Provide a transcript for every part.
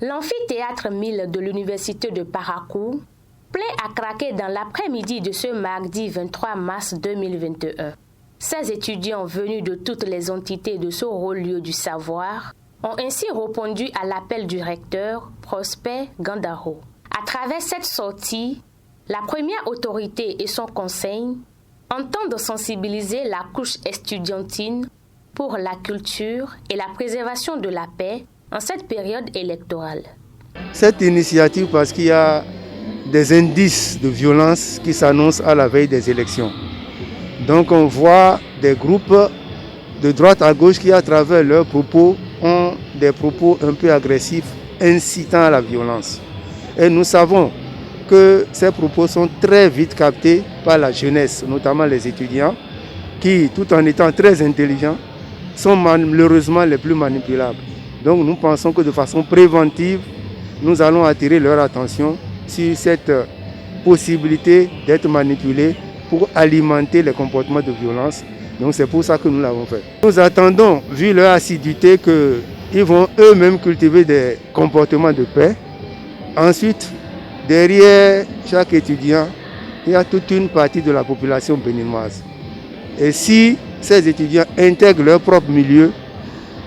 L'amphithéâtre 1000 de l'Université de Parakou plein à craquer dans l'après-midi de ce mardi 23 mars 2021. 16 étudiants venus de toutes les entités de ce haut lieu du savoir ont ainsi répondu à l'appel du recteur Prosper Gandaro. À travers cette sortie, la première autorité et son conseil entendent sensibiliser la couche estudiantine pour la culture et la préservation de la paix en cette période électorale. Cette initiative parce qu'il y a des indices de violence qui s'annoncent à la veille des élections. Donc on voit des groupes de droite à gauche qui à travers leurs propos ont des propos un peu agressifs incitant à la violence. Et nous savons que ces propos sont très vite captés par la jeunesse, notamment les étudiants, qui, tout en étant très intelligents, sont malheureusement les plus manipulables. Donc nous pensons que de façon préventive, nous allons attirer leur attention sur cette possibilité d'être manipulés pour alimenter les comportements de violence. Donc c'est pour ça que nous l'avons fait. Nous attendons, vu leur assiduité, qu'ils vont eux-mêmes cultiver des comportements de paix. Ensuite, derrière chaque étudiant, il y a toute une partie de la population béninoise. Et si ces étudiants intègrent leur propre milieu,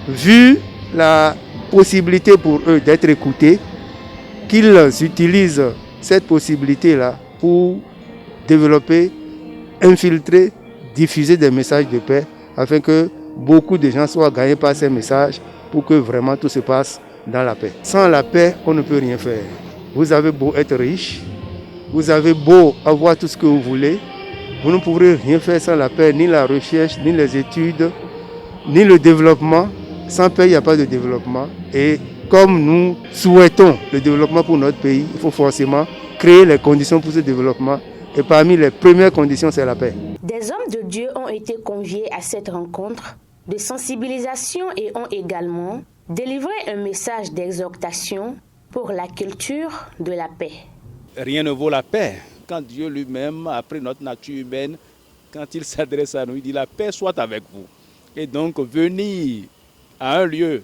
vu la possibilité pour eux d'être écoutés, qu'ils utilisent cette possibilité-là pour développer, infiltrer, diffuser des messages de paix afin que beaucoup de gens soient gagnés par ces messages pour que vraiment tout se passe dans la paix. Sans la paix, on ne peut rien faire. Vous avez beau être riche, vous avez beau avoir tout ce que vous voulez, vous ne pourrez rien faire sans la paix, ni la recherche, ni les études, ni le développement. Sans paix, il n'y a pas de développement. Et comme nous souhaitons le développement pour notre pays, il faut forcément créer les conditions pour ce développement. Et parmi les premières conditions, c'est la paix. Des hommes de Dieu ont été conviés à cette rencontre de sensibilisation et ont également délivré un message d'exhortation pour la culture de la paix. Rien ne vaut la paix. Quand Dieu lui-même a pris notre nature humaine, quand il s'adresse à nous, il dit la paix soit avec vous. Et donc venir à un lieu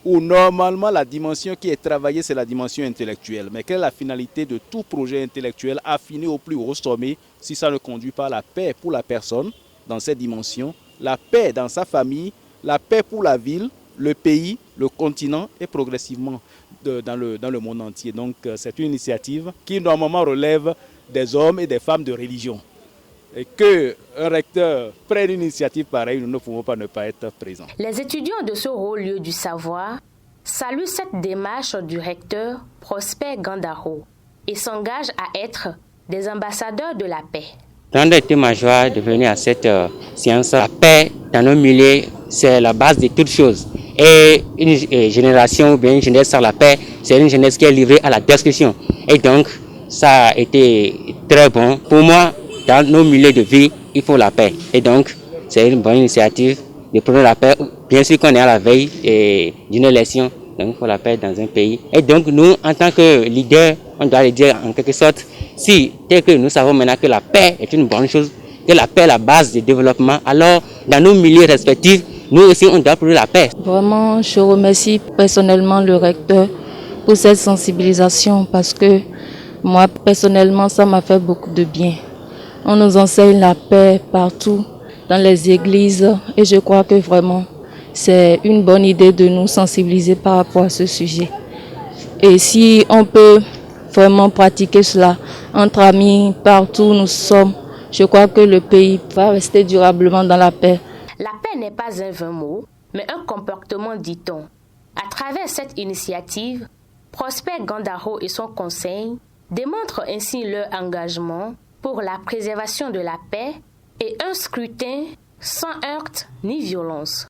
où normalement la dimension qui est travaillée, c'est la dimension intellectuelle. Mais quelle est la finalité de tout projet intellectuel affiné au plus haut sommet si ça ne conduit pas à la paix pour la personne dans cette dimension, la paix dans sa famille, la paix pour la ville, le pays, le continent et progressivement dans le monde entier. Donc c'est une initiative qui normalement relève des hommes et des femmes de religion. Et qu'un recteur prenne une initiative pareille, nous ne pouvons pas ne pas être présents. Les étudiants de ce haut lieu du savoir saluent cette démarche du recteur Prosper Gandaro et s'engagent à être des ambassadeurs de la paix. Grande était ma joie de venir à cette séance. La paix dans nos milieux, c'est la base de toutes choses. Et une génération ou bien une jeunesse sans la paix, c'est une jeunesse qui est livrée à la destruction. Et donc, ça a été très bon. Pour moi, dans nos milieux de vie, il faut la paix. Et donc, c'est une bonne initiative de prendre la paix. Bien sûr qu'on est à la veille d'une élection, donc il faut la paix dans un pays. Et donc, nous, en tant que leaders, on doit le dire en quelque sorte, si tel que nous savons maintenant que la paix est une bonne chose, que la paix est la base du développement, alors dans nos milieux respectifs, nous aussi, on doit prendre la paix. Vraiment, je remercie personnellement le recteur pour cette sensibilisation parce que moi, personnellement, ça m'a fait beaucoup de bien. On nous enseigne la paix partout, dans les églises, et je crois que vraiment, c'est une bonne idée de nous sensibiliser par rapport à ce sujet. Et si on peut vraiment pratiquer cela entre amis, partout où nous sommes, je crois que le pays va rester durablement dans la paix. La paix n'est pas un vain mot, mais un comportement, dit-on. À travers cette initiative, Prosper Gandaro et son conseil démontrent ainsi leur engagement pour la préservation de la paix et un scrutin sans heurts ni violence.